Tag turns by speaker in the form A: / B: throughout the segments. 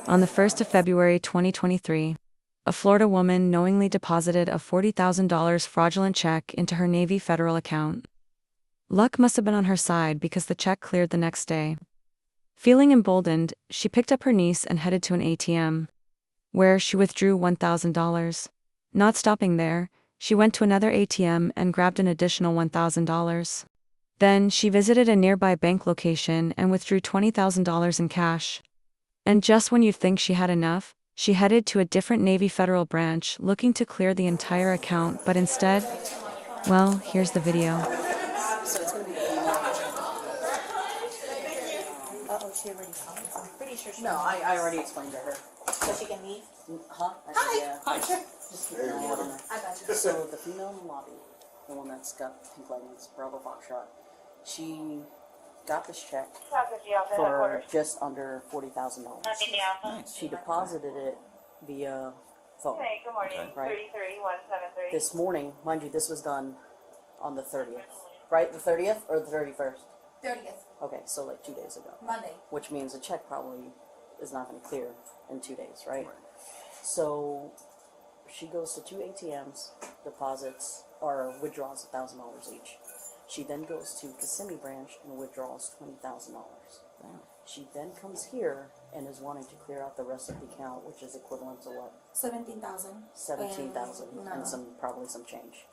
A: On the 1st of February 2023, a Florida woman knowingly deposited a $40,000 fraudulent check into her Navy federal account. Luck must have been on her side because the check cleared the next day. Feeling emboldened, she picked up her niece and headed to an ATM, where she withdrew $1,000. Not stopping there, she went to another ATM and grabbed an additional $1,000. Then she visited a nearby bank location and withdrew $20,000 in cash. And just when you'd think she had enough, she headed to a different Navy federal branch looking to clear the entire account, but instead, well, here's the video.
B: So it's going to be
C: Uh-oh, she already saw it. I'm pretty sure she
B: No, I already explained to her.
C: So she can leave?
B: Huh?
C: Hi.
B: Yeah.
C: Hi.
B: Just keep an eye out on her.
C: I got you.
B: So the female in the lobby, the one that's got pink leggings, Bravo Foxtrot, she got this check for just under $40,000. She deposited it via phone.
D: Hey, good morning.
B: Right.
D: 33173.
B: This morning, mind you, this was done on the 30th, right? The 30th or the 31st?
C: 30th,
B: Okay, so like 2 days ago.
C: Monday.
B: Which means the check probably is not going to clear in 2 days, right? So she goes to two ATMs, deposits or withdraws $1,000 each. She then goes to Kissimmee branch and withdraws $20,000. She then comes here and is wanting to clear out the rest of the account, which is equivalent to what?
C: 17,000.
B: 17,000 and some probably some change.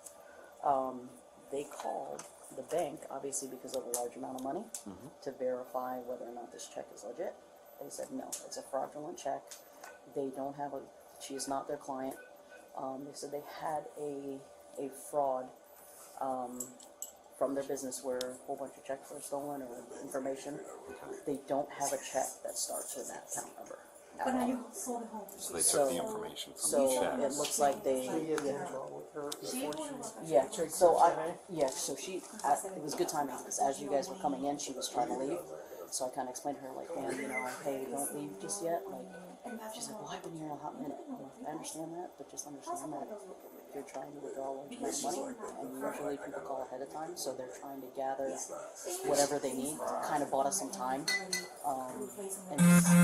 B: They called the bank, obviously because of a large amount of money, to verify whether or not this check is legit. They said no, it's a fraudulent check. They don't have she is not their client. They said they had a fraud from their business where a whole bunch of checks were stolen or information. They don't have a check that starts with that account number.
C: But now you sold the home.
E: So they took the information from
B: So
E: the check.
B: it looks like they, so she, it was good timing, because as you guys were coming in, she was trying to leave, so I kind of explained to her, like, man, you know, hey, don't leave just yet, like, she's like, well, I've been here a hot minute. I'm like, I understand that, but just understand that you're trying to withdraw a large amount of money, and usually people call ahead of time, so they're trying to gather whatever they need. Kind of bought us some time, and just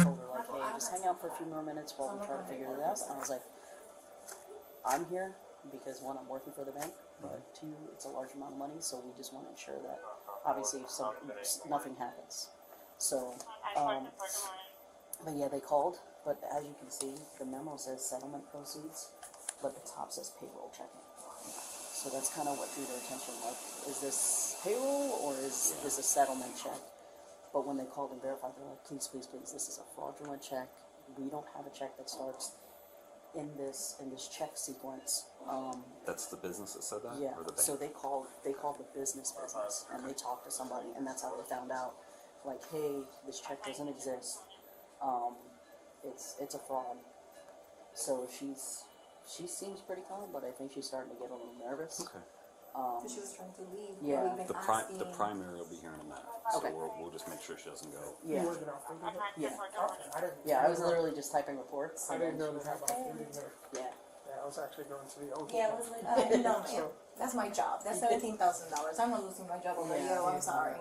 B: told her, like, hey, just hang out for a few more minutes while we try to figure it out. And I was like, I'm here because, one, I'm working for the bank, but two, it's a large amount of money, so we just want to ensure that, obviously, if nothing happens. So, but yeah, they called, but as you can see, the memo says settlement proceeds, but the top says payroll checking. So that's kind of what drew their attention, like, is this payroll or is this a settlement check? But when they called and verified, they're like, please, please, please, this is a fraudulent check. We don't have a check that starts in this check sequence.
E: That's the business that said that?
B: Yeah,
E: Or the bank?
B: so they called the business, and they talked to somebody, and that's how they found out, like, hey, this check doesn't exist. It's a fraud. So she seems pretty calm, but I think she's starting to get a little nervous.
E: Okay.
C: So she was trying to leave.
B: Yeah.
C: We've been
E: The
C: asking.
E: primary will be here in a minute.
B: Okay.
E: So we'll just make sure she doesn't go.
B: Yeah, yeah. I was literally just typing reports.
F: I
B: and
F: didn't
B: then
F: know
B: she
F: they
B: was
F: had
B: like,
F: my food in there.
B: yeah.
F: Yeah, I was actually going to the OT.
C: Yeah, I was like, no, yeah. That's my job. That's $17,000. I'm not losing my job over
B: Yeah.
C: you. I'm sorry.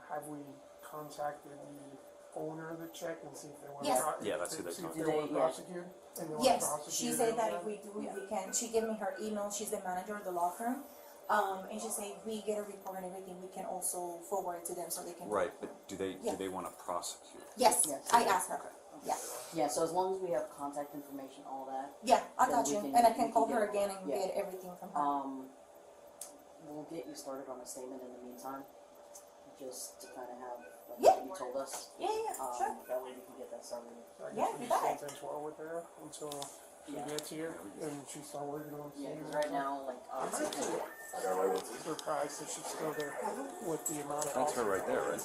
F: Have we contacted the owner of the check and see if they want
C: Yes.
F: to
E: Yeah, that's who they
F: see if
E: contacted.
F: they want to
B: Yeah.
F: prosecute? And they want
C: Yes,
F: to prosecute
C: she said that if
F: them?
C: we do it, we can. She gave me her email. She's the manager of the law firm. And she said we get a report and everything. We can also forward it to them so they can.
E: Right, but do
C: Yeah.
E: they want to prosecute?
C: Yes,
B: Yes.
C: I asked her. Yeah,
B: Yeah, so as long as we have contact information, all that,
C: yeah, I
B: Then
C: got
B: we
C: you.
B: can-
C: And I
B: we
C: can
B: can
C: call
B: get
C: her
B: it.
C: again and
B: Yeah.
C: get everything from her.
B: we'll get you started on a statement in the meantime, just to kind of have, like,
C: Yeah.
B: what you told us.
C: Yeah, sure.
B: That way we can get that started.
F: I
C: Yeah,
F: guess we
C: you
F: just
C: bet.
F: things well with her until she
B: Yeah.
F: gets here and she start working on
B: Yeah,
F: things.
B: because right now, like, obviously,
F: Surprised that she's still there with the amount of.
E: That's her right there, right?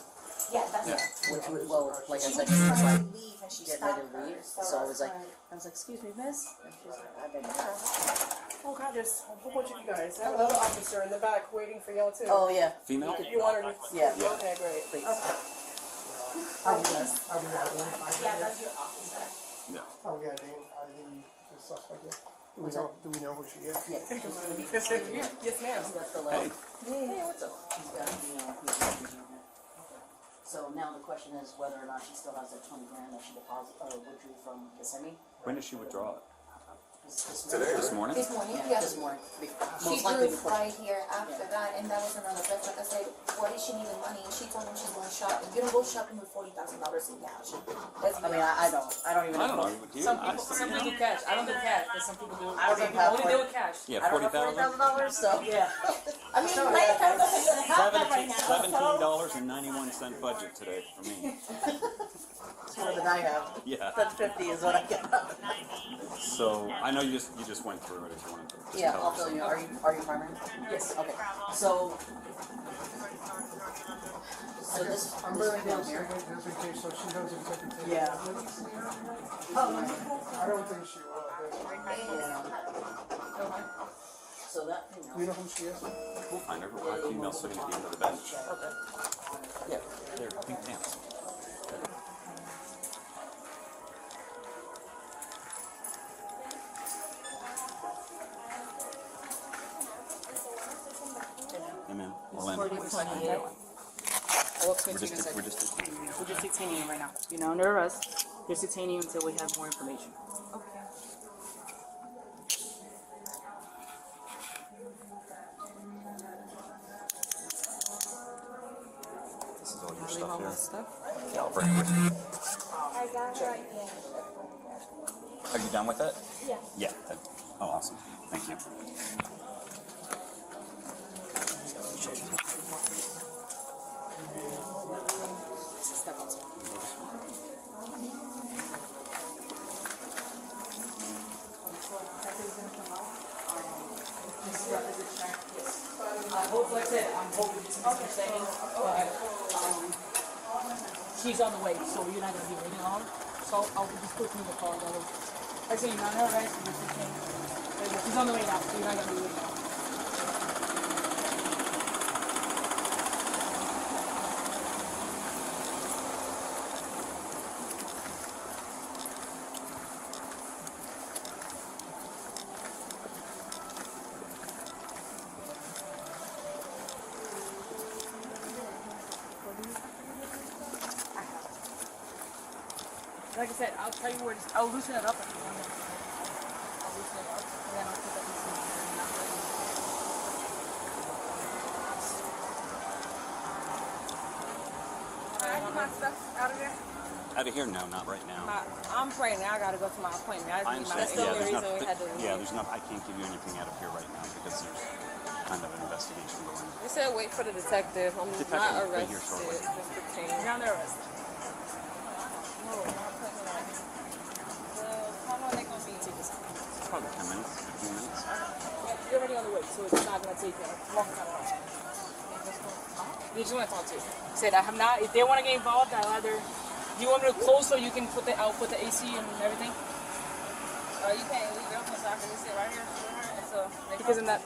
C: Yeah, that's
E: Yeah.
C: it.
B: well, like I
C: She
B: said,
C: was
B: she
C: just
B: was
C: trying
B: like,
C: to leave and she
B: getting
C: stopped
B: ready to
C: her.
B: leave, so I was like, excuse me, miss, and she's like, I beg your pardon.
G: Oh God, there's a whole bunch of you guys. I have another officer in the back waiting for y'all too.
B: Oh, yeah,
E: Female?
G: You want her to?
B: Yeah.
G: Okay, great.
B: please.
F: How we identified
C: Yeah, that's your officer.
E: Yeah.
F: How we identified the suspect yet? Do we know who she is?
B: Yeah.
G: Yes, ma'am.
B: She's got the, like, hey, what's up? She's got, you know, he's got everything on her. So now the question is whether or not she still has that 20 grand that she deposited or withdrew from Kissimmee.
E: When did she withdraw it?
B: This morning.
E: This morning?
C: This morning,
B: Yeah,
C: yes.
B: this morning.
C: She
B: Most likely
C: drew
B: before.
C: right here after that, and that was another best. Like I said, what is she needing money? And she told him she's going shopping. You don't go shopping with $40,000 in cash. Let's be
B: I mean,
C: honest.
B: I don't even
E: I
B: know.
E: don't know. Do you?
G: Some people do cash. I don't do cash, but some people do.
B: I don't
G: Some
B: even have
G: people only do it cash.
E: Yeah,
B: I don't have $40,000, so.
G: Yeah.
C: I mean, my account doesn't even have that right now.
E: $17.91 budget today for me.
B: More than I have.
E: Yeah.
B: That's 50 is what I get.
E: So I know you just went through it. If you want to just
B: Yeah,
E: tell
B: I'll
E: us.
B: fill you. Are you primary?
G: Yes.
B: Okay. So this
F: I'm
B: this
F: gonna
B: down
F: go
B: here.
F: just in case, so she doesn't take it.
B: Yeah.
F: I don't think she will.
B: So that thing.
F: You know who she is?
E: We'll find her. We'll find a female sitting at the end of the bench.
B: Okay.
E: Yeah, there, pink pants. Amen. Well, then,
G: I work 15
E: we're just
G: seconds.
E: detaining you.
G: We're just detaining you right now. You're not under arrest. Just detaining you until we have more information.
E: This is all your
G: Leave all my
E: stuff
G: stuff.
E: here. Yeah, I'll bring it with me.
C: I got it right here.
E: Are you done with it? Yeah. Yeah. Oh, awesome. Thank you.
G: Step outside. I hope, like I said, I'm hoping it's misunderstanding, but she's on the way, so you're not gonna be waiting long. So I'll just put you in the car. Like I said, you're not her arrest, you're just detaining. She's on the way now, so you're not gonna be waiting long. Like I said, I'll tell you where I'll loosen it up if you want it. I'll loosen it up, and then I'll put that
D: Can I get my stuff out of there?
E: Out of here? No, not right now.
D: I'm praying now. I gotta go to my appointment.
E: I
D: That's the
E: understand.
D: only
E: Yeah,
D: reason we had to leave.
E: there's not. I can't give you anything out of here right now because there's kind of an investigation going on.
D: They said wait for the detective. I'm
E: Detective
D: not
E: will be here
D: arrested.
E: shortly.
D: Just detained.
G: You're under arrest.
D: No, my appointment. How long they gonna be?
E: Probably 10 minutes, 15 minutes.
G: You're already on the way, so it's not gonna take a long time at all. They just want to talk to you. Said I have not. If they want to get involved, I'll either. Do you want me to close so you can put the? I'll put the AC and everything.
D: You can't leave it open so I can just sit right here with her until they
G: Because in that,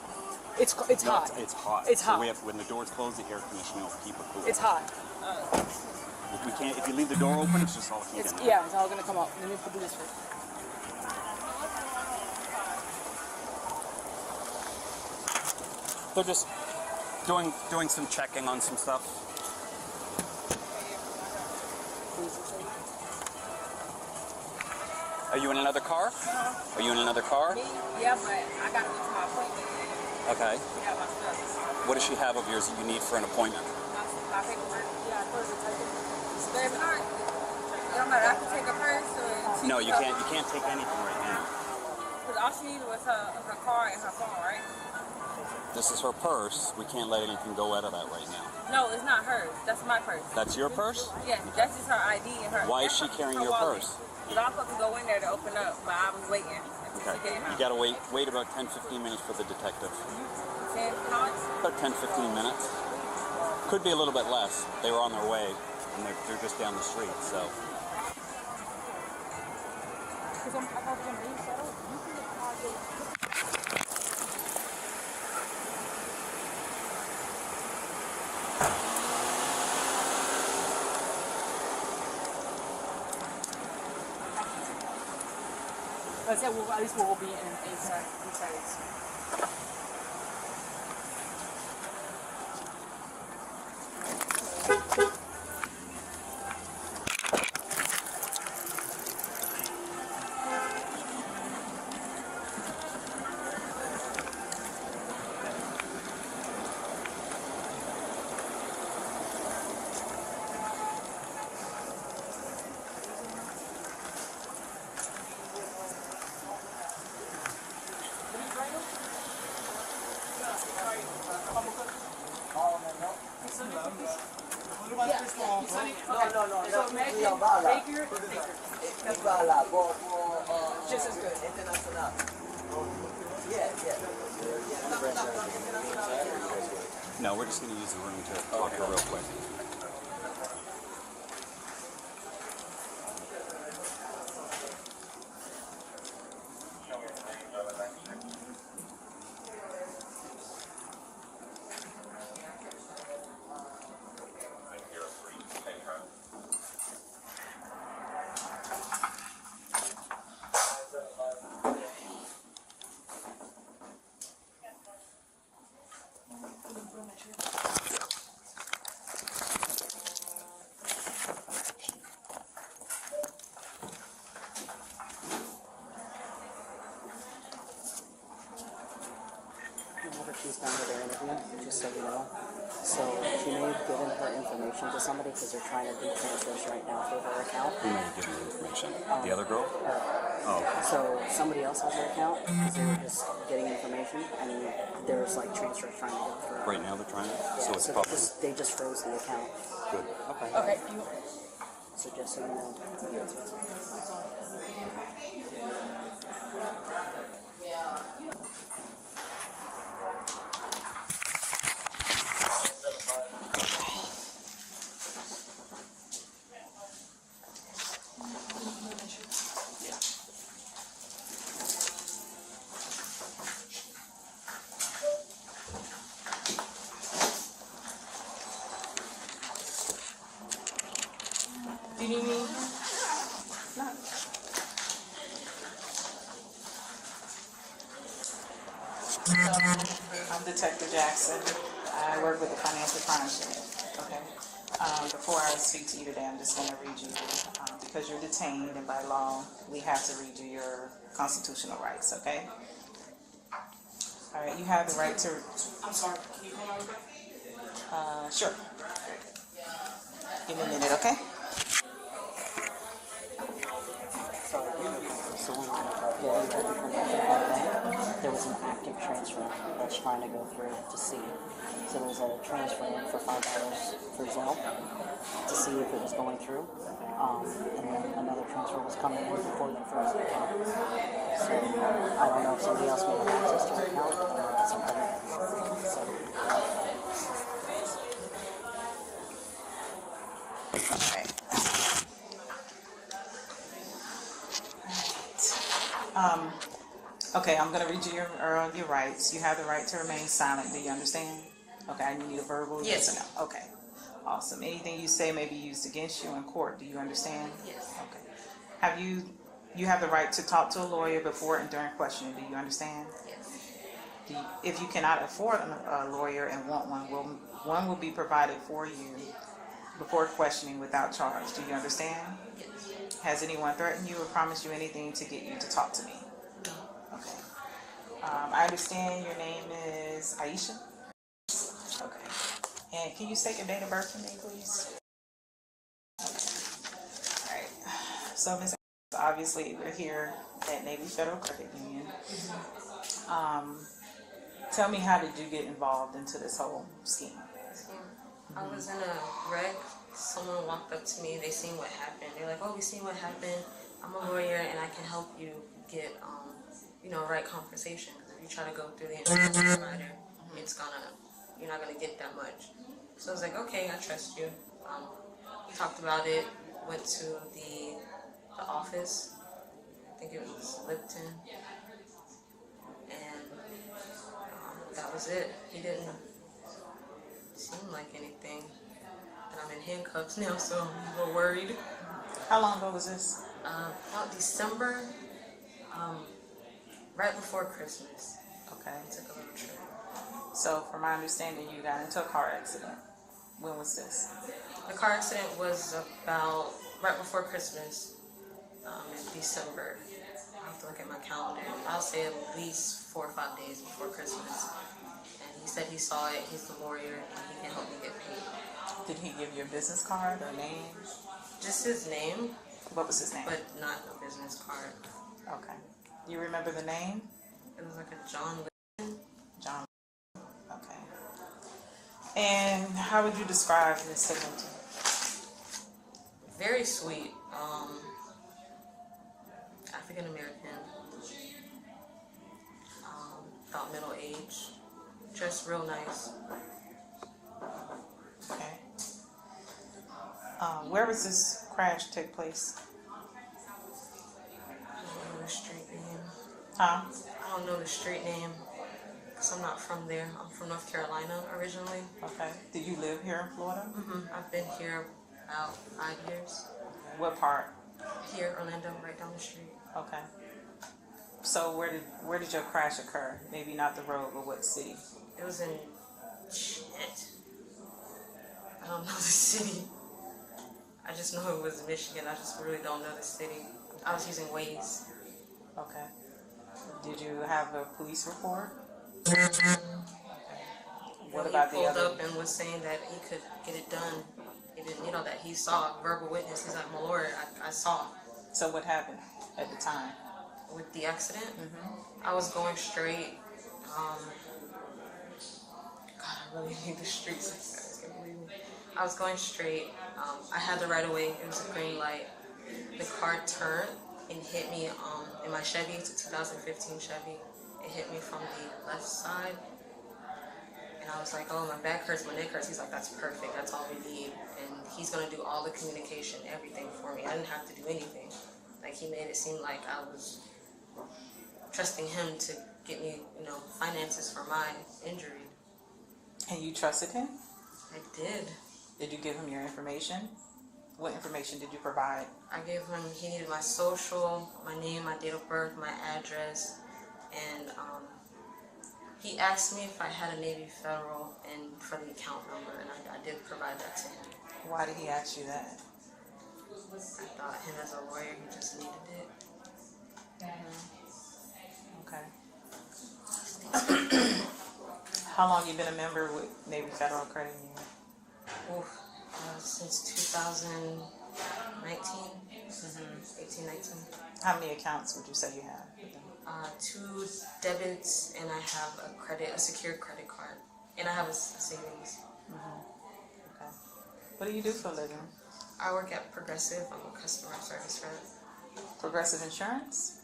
G: it's
E: No,
G: hot.
E: it's hot.
G: It's
E: So
G: hot.
E: we have, when the doors close, the air conditioning will keep it cool.
G: It's hot.
E: If we can't, if you leave the door open, it's just all heat
G: It's
E: in there.
G: yeah. It's all gonna come out. Let me put this first.
E: They're just doing some checking on some stuff. Are you in another car? Are you in another car?
D: Yeah, but I gotta go to my appointment.
E: Okay.
D: Yeah, my stuff.
E: What does she have of yours that you need for an appointment?
D: My paperwork. Yeah, I told her to take it. So there's not. It don't matter. I can take a purse or.
E: No, you can't. You can't take anything right now.
D: Because all she needed was her car and her phone, right?
E: This is her purse. We can't let anything go out of that right now.
D: No, it's not hers. That's my purse.
E: That's your purse?
D: Yeah, that's just her ID and her.
E: Why is
D: that's
E: she carrying
D: her
E: your
D: wallet.
E: purse?
D: Because I'm supposed to go in there to open up, but I was waiting until
E: Okay.
D: she came
E: You
D: out.
E: gotta wait about 10-15 minutes for the detective.
D: 10 minutes?
E: About 10-15 minutes. Could be a little bit less. They were on their way, and they're just down the street, so.
G: Let's say at least we'll be inside. Rapier, just as good.
E: No, we're just going to use the room to talk to her real quick.
B: Whenever she's done with her interview, just so you know. So she may have given her information to somebody because they're trying to do transfers right now for her account.
E: Who may have given you information? The other girl? Oh.
B: So somebody else has her account because they were just getting information and there's like transfers trying to go through.
E: Right now they're trying to?
B: Yeah,
E: So it's
B: so
E: public.
B: they just froze the account.
E: Good. Okay.
G: Okay.
B: So just so you know.
G: Do you need me?
H: I'm Detective Jackson. I work with the Financial Crimes Unit. Okay. Before I speak to you today, I'm just going to read you, because you're detained and by law, we have to read you your constitutional rights, okay? All right, you have the right to...
G: I'm sorry. Can you come out real quick?
H: Sure. Give me a minute, okay?
B: So when I get information from the bank, there was an active transfer that's trying to go through to see. So there was a transfer for $5 for Zelle to see if it was going through. And then another transfer was coming in before they froze the account. So I don't know if somebody else may have access to the account or something. So,
H: Okay, I'm going to read you your rights. You have the right to remain silent. Do you understand? Okay, I need a verbal yes or no. Okay, awesome. Anything you say may be used against you in court. Do you understand?
I: Yes.
H: Okay. Have you have the right to talk to a lawyer before and during questioning. Do you understand?
I: Yes.
H: If you cannot afford a lawyer and want one will be provided for you before questioning without charge. Do you understand?
I: Yes.
H: Has anyone threatened you or promised you anything to get you to talk to me?
I: No.
H: Okay. I understand your name is Aisha? Okay. And can you state your date of birth for me, please? Okay. All right. So, Ms. Obviously, we're here at Navy Federal Credit Union. Tell me, how did you get involved into this whole scheme?
I: I was in a wreck. Someone walked up to me. They seen what happened. They're like, "Oh, we seen what happened. I'm a lawyer, and I can help you get, right conversation. Because if you try to go through the insurance provider, you're not gonna get that much." So I was like, "Okay, I trust you." Talked about it. Went to the office. I think it was Lipton, and that was it. He didn't seem like anything. And I'm in handcuffs now, so I'm a little worried.
H: How long ago was this?
I: About December, right before Christmas.
H: Okay.
I: I took a little trip.
H: So, from my understanding, you got into a car accident. When was this?
I: The car accident was about right before Christmas, in December. I have to look at my calendar. I'll say at least 4 or 5 days before Christmas. And he said he saw it, he's the lawyer, and he can help me get paid.
H: Did he give you a business card or name?
I: Just his name,
H: What was his name?
I: but not a business card.
H: Okay. You remember the name?
I: It was like a John Lipton.
H: John. Okay. And how would you describe Mr. Linton?
I: Very sweet. African American. About middle age. Dressed real nice.
H: Okay. Where was this crash take place?
I: I don't know the street name.
H: Huh?
I: I don't know the street name because I'm not from there. I'm from North Carolina originally.
H: Okay. Do you live here in Florida?
I: I've been here about 5 years.
H: What part?
I: Here, Orlando, right down the street.
H: Okay. So where did your crash occur? Maybe not the road, but what city?
I: It was in shit. I don't know the city. I just know it was Michigan. I just really don't know the city. I was using Waze.
H: Okay. Did you have a police report? What about the
I: He pulled
H: other?
I: up and was saying that he could get it done. He didn't, that he saw verbal witness. He's like, my lord, I saw.
H: So what happened at the time?
I: With the accident, I was going straight. God, I really need the streets. You guys can't believe me. I was going straight. I had the right of way. It was a green light. The car turned and hit me in my Chevy. It's a 2015 Chevy. It hit me from the left side. And I was like, oh, my back hurts, my neck hurts. He's like, that's perfect. That's all we need. And he's going to do all the communication, everything for me. I didn't have to do anything. Like, he made it seem like I was trusting him to get me, finances for my injury.
H: And you trusted him?
I: I did.
H: Did you give him your information? What information did you provide?
I: I gave him, he needed my social, my name, my date of birth, my address, and he asked me if I had a Navy Federal and for the account number, and I did provide that to him.
H: Why did he ask you that?
I: I thought him as a lawyer, he just needed it.
H: Okay. How long you been a member with Navy Federal Credit Union?
I: Since 2019, 18, 19.
H: How many accounts would you say you have with them?
I: 2 debits, and I have a secured credit card, and I have a savings.
H: Okay. What do you do for a living?
I: I work at Progressive. I'm a customer service rep.
H: Progressive Insurance?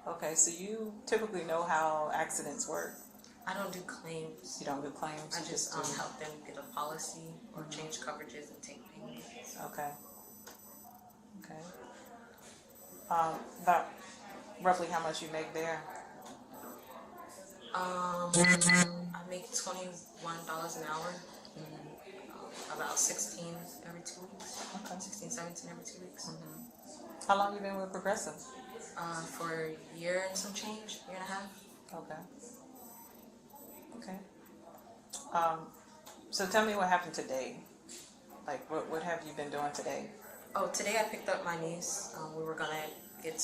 H: Okay, so you typically know how accidents work.
I: I don't do claims.
H: You don't do claims?
I: I
H: you
I: just
H: do.
I: help them get a policy or change coverages and take payments.
H: Okay. Okay. About roughly how much you make there?
I: I make $21 an hour. About 16 every 2 weeks.
H: Okay.
I: 16, 17 every 2 weeks.
H: How long you been with Progressive?
I: For a year and some change, year and a half.
H: Okay. Okay. So tell me what happened today. Like, what have you been doing today?
I: Oh, today I picked up my niece. We were gonna get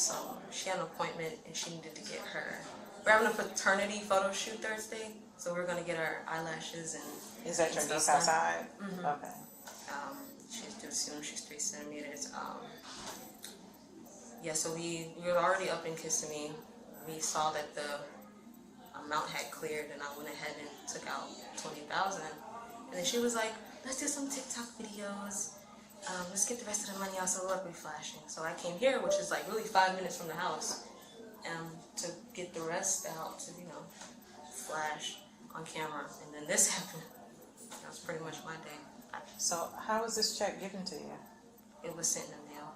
I: she had an appointment and she needed to get we're having a paternity photo shoot Thursday, so we're gonna get her eyelashes and.
H: Is that your
I: stuff
H: niece
I: done.
H: outside?
I: Mm-hmm.
H: Okay.
I: She's due soon. She's 3 centimeters. Yeah, so we were already up in Kissimmee. We saw that the amount had cleared, and I went ahead and took out $20,000. And then she was like, "Let's do some TikTok videos. Let's get the rest of the money out so we'll be flashing." So I came here, which is like really 5 minutes from the house, to get the rest out to flash on camera. And then this happened. That was pretty much my day.
H: So how was this check given to you?
I: It was sent in the mail.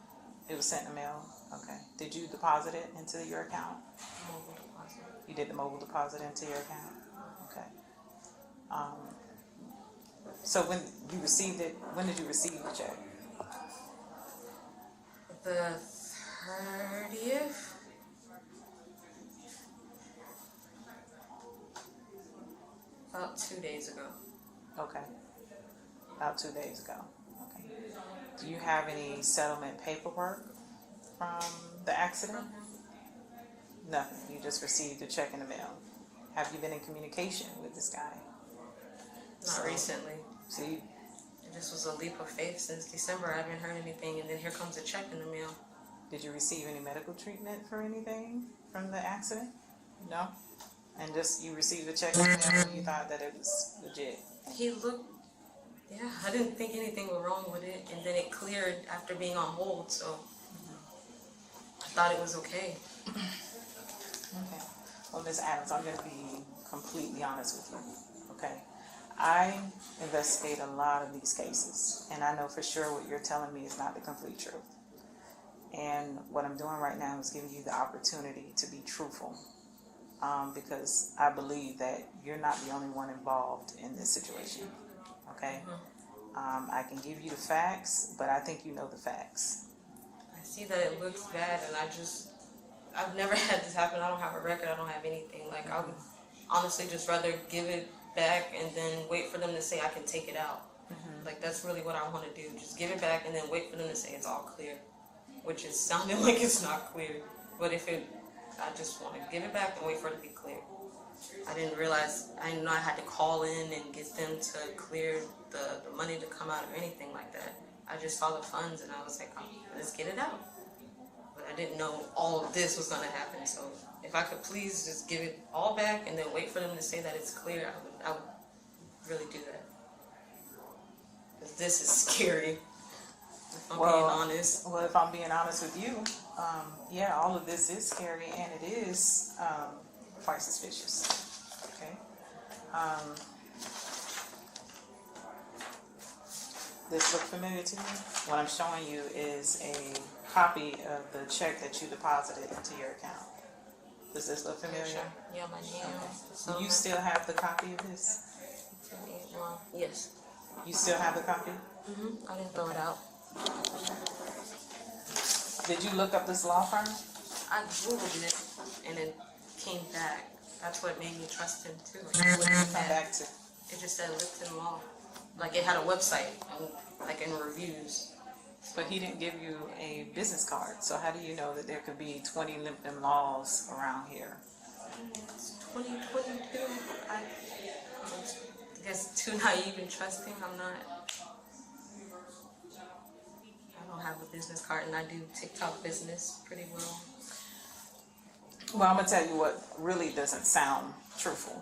H: It was sent in the mail? Okay. Did you deposit it into your account?
I: Mobile deposit.
H: You did the mobile deposit into your account? Okay. So when you received it, when did you receive the check?
I: The 30th? About 2 days ago.
H: Okay. About 2 days ago. Okay. Do you have any settlement paperwork from the accident? Nothing. You just received a check in the mail. Have you been in communication with this guy?
I: Not recently.
H: See,
I: This was a leap of faith since December. I haven't heard anything, and then here comes a check in the mail.
H: did you receive any medical treatment for anything from the accident? No? And just you received a check in the mail and you thought that it was legit?
I: He looked Yeah, I didn't think anything was wrong with it, and then it cleared after being on hold, so I thought it was okay.
H: Okay. Well, Ms. Adams, I'm going to be completely honest with you. Okay. I investigate a lot of these cases, and I know for sure what you're telling me is not the complete truth. And what I'm doing right now is giving you the opportunity to be truthful, because I believe that you're not the only one involved in this situation. Okay? I can give you the facts, but I think you know the facts.
I: I see that it looks bad, and I've never had this happen. I don't have a record, I don't have anything. Like, I would honestly just rather give it back and then wait for them to say I can take it out. Like, that's really what I want to do. Just give it back and then wait for them to say it's all clear, which is sounding like it's not clear. But I just want to give it back and wait for it to be clear. I didn't know I had to call in and get them to clear the money to come out or anything like that. I just saw the funds and I was like, oh, let's get it out. But I didn't know all of this was going to happen. So if I could please just give it all back and then wait for them to say that it's clear, I would really do that. Because this is scary, if I'm being honest.
H: Well, if I'm being honest with you, yeah, all of this is scary, and it is quite suspicious. Okay. This look familiar to you? What I'm showing you is a copy of the check that you deposited into your account. Does this look familiar?
I: Sure. Yeah, my name.
H: Okay. Do you still have the copy of this?
I: Yes.
H: You still have the copy?
I: I didn't throw it out.
H: Did you look up this law firm?
I: I Googled it and it came back. That's what made me trust him too.
H: What did you come back to?
I: It just said Lipton Law. Like, it had a website, and, like, in reviews.
H: But he didn't give you a business card, so how do you know that there could be 20 Lipton Laws around here?
I: It's 2022. I guess too naive and trusting. I don't have a business card, and I do TikTok business pretty well.
H: Well, I'm gonna tell you what really doesn't sound truthful.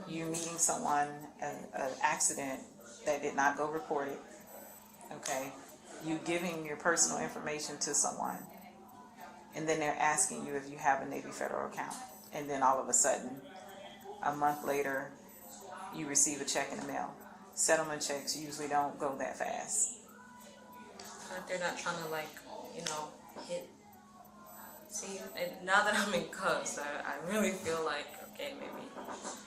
H: You meeting someone, an accident that did not go report it, okay? You giving your personal information to someone, and then they're asking you if you have a Navy Federal account, and then all of a sudden, a month later, you receive a check in the mail. Settlement checks usually don't go that fast.
I: They're not trying to, like, hit. See, now that I'm in cuffs, I really feel like, okay, maybe.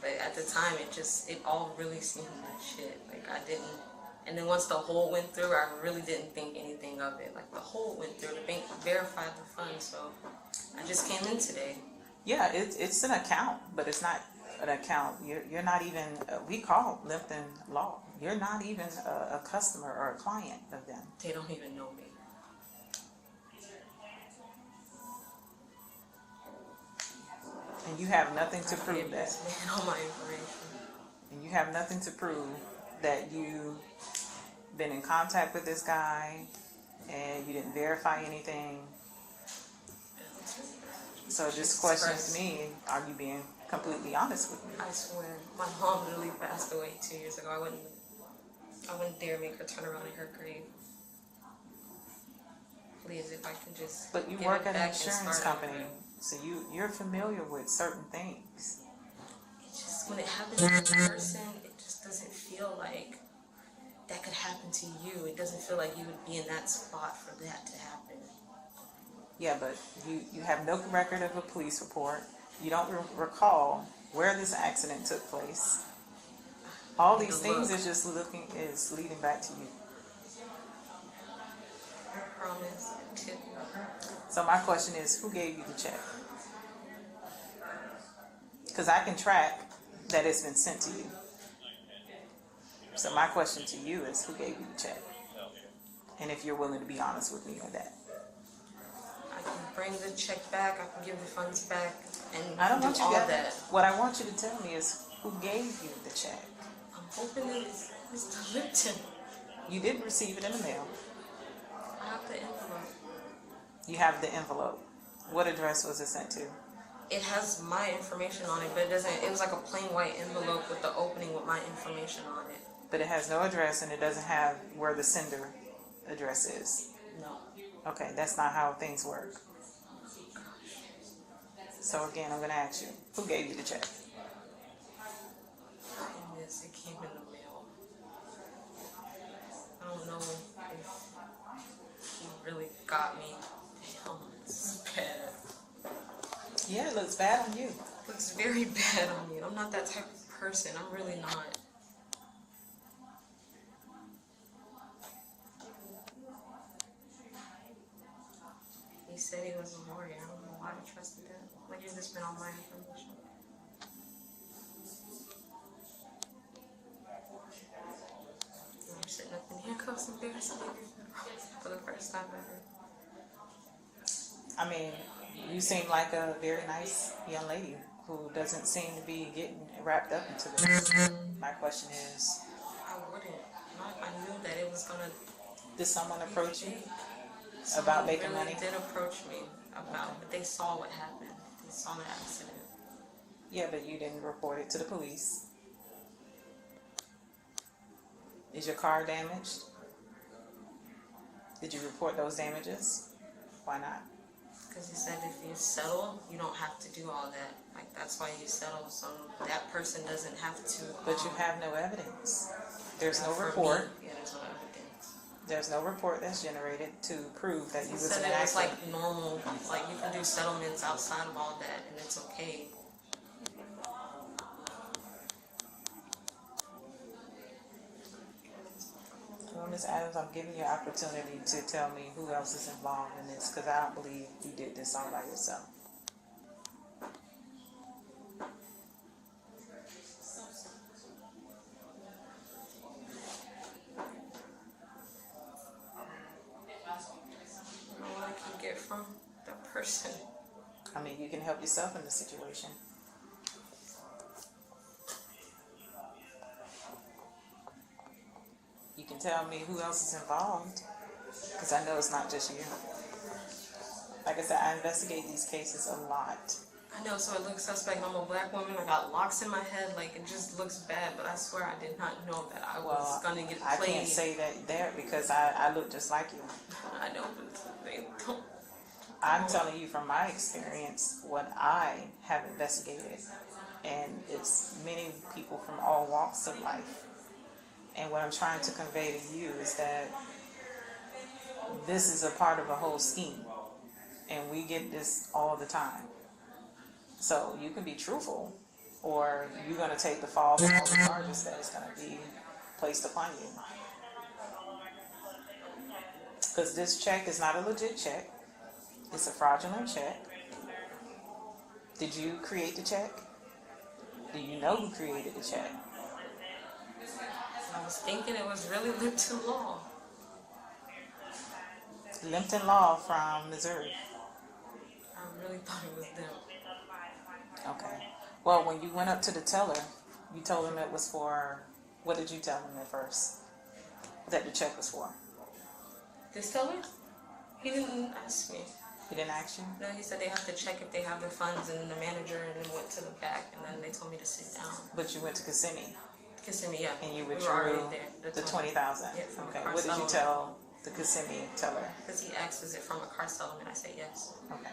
I: But at the time, it all really seemed like shit. Like, I didn't. And then once the hold went through, I really didn't think anything of it. Like, the hold went through, the bank verified the funds, so I just came in today.
H: Yeah, it's an account, but it's not an account. You're not even, we call Lipton Law. You're not even a customer or a client of them.
I: They don't even know me.
H: And you have nothing to prove that.
I: All my information.
H: And you have nothing to prove that you've been in contact with this guy and you didn't verify anything. So this questions me, are you being completely honest with me?
I: I swear, my mom literally passed away 2 years ago. I wouldn't dare make her turn around in her grave. Please, if I can just.
H: But you work at an insurance company, so you're familiar with certain things.
I: It's just when it happens to a person, it just doesn't feel like that could happen to you. It doesn't feel like you would be in that spot for that to happen.
H: Yeah, but you have no record of a police report. You don't recall where this accident took place. All these things is just leading back to you.
I: I promise.
H: So my question is, who gave you the check? Because I can track that it's been sent to you. So my question to you is, who gave you the check? And if you're willing to be honest with me on that.
I: I can bring the check back, I can give the funds back, and
H: I don't want you
I: all
H: to
I: of that.
H: What I want you to tell me is, who gave you the check?
I: I'm hoping it's Mr. Lipton.
H: You didn't receive it in the mail.
I: I have the envelope.
H: You have the envelope. What address was it sent to?
I: It has my information on it, but it doesn't. It was like a plain white envelope with the opening with my information on it.
H: But it has no address and it doesn't have where the sender address is.
I: No.
H: Okay, that's not how things work. So again, I'm gonna ask you, who gave you the check?
I: Yes, it came in the mail. I don't know if he really got me. Damn, it's bad.
H: Yeah, it looks bad on you.
I: It looks very bad on me. I'm not that type of person. I'm really not. He said he was a lawyer. I don't know why I trusted that. Like, you've just been on my information. I'm sitting up in handcuffs and embarrassing for the first time ever.
H: I mean, you seem like a very nice young lady who doesn't seem to be getting wrapped up into this. My question is,
I: I wouldn't. I knew that it was gonna.
H: did someone approach you about making
I: really
H: money?
I: Did approach me about, but they saw what happened. They saw the accident.
H: Yeah, but you didn't report it to the police. Is your car damaged? Did you report those damages? Why not?
I: Because he said if you settle, you don't have to do all that. Like, that's why you settle, so that person doesn't have to.
H: But you have no evidence. There's no
I: for
H: report.
I: me, yeah, there's no evidence.
H: There's no report that's generated to prove that you
I: He
H: was
I: said
H: in an
I: it was
H: accident.
I: like normal, like you can do settlements outside of all that, and it's okay.
H: Well, Ms. Adams, I'm giving you an opportunity to tell me who else is involved in this, because I don't believe you did this all by yourself.
I: I don't know what I can get from the person.
H: I mean, you can help yourself in the situation. You can tell me who else is involved, because I know it's not just you. Like I said, I investigate these cases a lot.
I: I know, so it looks suspect. I'm a black woman. I got locks in my head. Like, it just looks bad. But I swear I did not know that I was gonna get
H: I
I: played.
H: can't say that there because I look just like you.
I: I know, but they don't.
H: I'm telling you from my experience what I have investigated, and it's many people from all walks of life. And what I'm trying to convey to you is that this is a part of a whole scheme, and we get this all the time. So you can be truthful, or you're going to take the fall for all the charges that is going to be placed upon you. Because this check is not a legit check. It's a fraudulent check. Did you create the check? Do you know who created the check?
I: I was thinking it was really Lipton Law.
H: Limpton Law from Missouri.
I: I really thought it was them.
H: Okay. Well, when you went up to the teller, you told him it was for, what did you tell him at first? That the check was for?
I: This teller? He didn't ask me.
H: He didn't ask you?
I: No, he said they have to check if they have the funds, and the manager, and then went to the back, and then they told me to sit down.
H: But you went to Kissimmee.
I: Kissimmee, yeah.
H: And you
I: We were
H: withdrew
I: already there.
H: the 20,000.
I: Yeah, from
H: Okay.
I: a car
H: What did you
I: settlement.
H: tell the Kissimmee teller?
I: Because he asked, is it from a car settlement? I said yes.
H: Okay.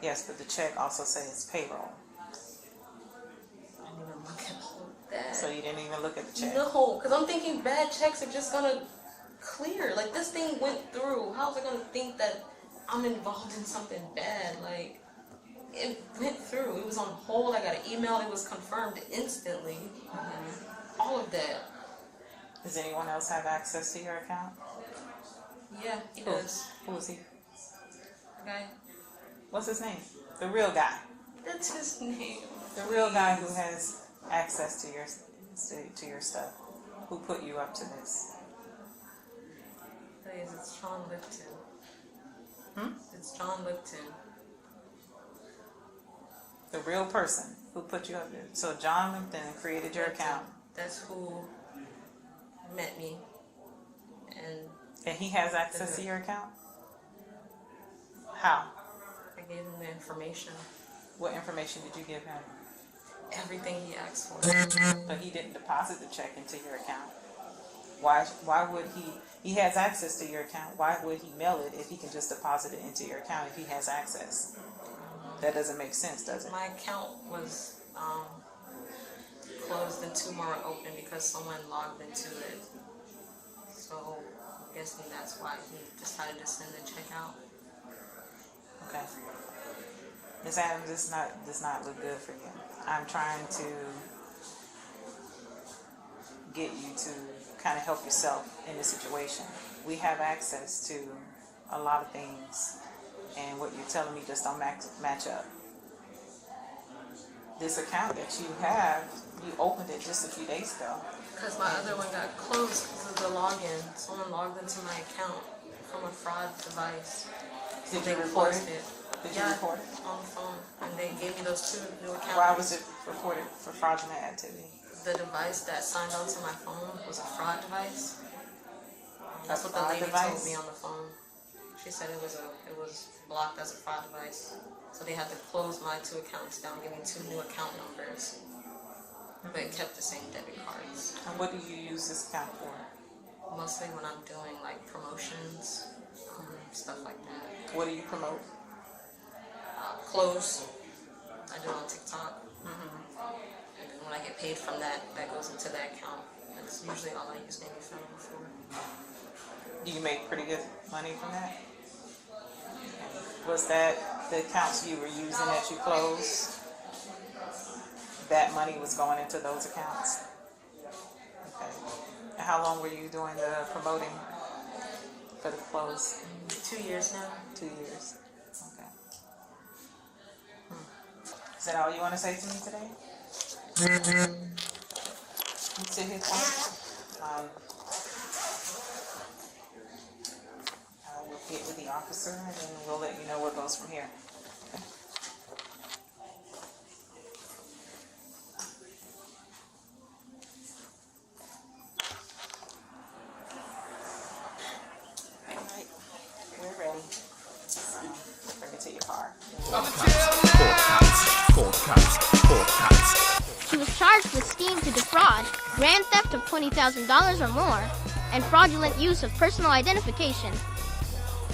H: Yes, but the check also says payroll.
I: I didn't even look at all of that.
H: So you didn't even look at the check?
I: No, because I'm thinking bad checks are just gonna clear. Like, this thing went through. How was I gonna think that I'm involved in something bad? Like, it went through. It was on hold. I got an email. It was confirmed instantly. All of that.
H: Does anyone else have access to your account?
I: Yeah, he does.
H: Who is he?
I: Okay.
H: What's his name? The real guy.
I: That's his name.
H: The real guy who has access to your stuff. Who put you up to this?
I: Please, it's John Lipton.
H: Hmm?
I: It's John Lipton.
H: The real person who put you up there. So John Lipton created your account.
I: That's who met me.
H: And he has access to your account? How?
I: I gave him the information.
H: What information did you give him?
I: everything he asked for.
H: But he didn't deposit the check into your account. Why would he has access to your account, why would he mail it if he can just deposit it into your account if he has access? That doesn't make sense, does it?
I: My account was closed and 2 more were open because someone logged into it. So I'm guessing that's why he decided to send the check out.
H: Okay. Ms. Adams, this does not look good for you. I'm trying to get you to kind of help yourself in this situation. We have access to a lot of things, and what you're telling me just don't match up. This account that you have, you opened it just a few days ago.
I: Because my other one got closed because of the login. Someone logged into my account from a fraud device. So
H: Did
I: they
H: you report
I: closed
H: it? Did you report it?
I: On the phone. And they gave me those 2 new accounts.
H: Why was it reported for fraudulent activity?
I: The device that signed onto my phone was a fraud device. That's what the
H: fraud
I: lady
H: device?
I: told me on the phone. She said it was blocked as a fraud device. So they had to close my 2 accounts down, give me 2 new account numbers. But it kept the same debit cards.
H: And what do you use this account for?
I: Mostly when I'm doing like promotions, stuff like that.
H: What do you promote?
I: Clothes. I do it on TikTok. And then when I get paid from that, that goes into that account. That's usually all I use Navy Federal for.
H: Do you make pretty good money from that? Was that the accounts you were using that you closed? That money was going into those accounts? Okay. And how long were you doing the promoting for the clothes?
I: 2 years now.
H: 2 years. Okay. Is that all you want to say to me today? You sit here, I will get with the officer and then we'll let you know what goes from here. Alright, we're ready. Bring it to your car.
J: She was charged with scheme to defraud, grand theft of $20,000 or more, and fraudulent use of personal identification.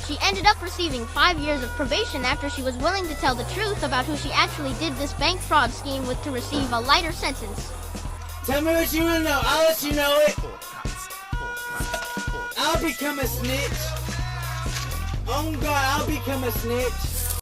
J: She ended up receiving 5 years of probation after she was willing to tell the truth about who she actually did this bank fraud scheme with to receive a lighter sentence.
K: Tell me what you want to know. I'll let you know it. I'll become a snitch. Oh God, I'll become a snitch.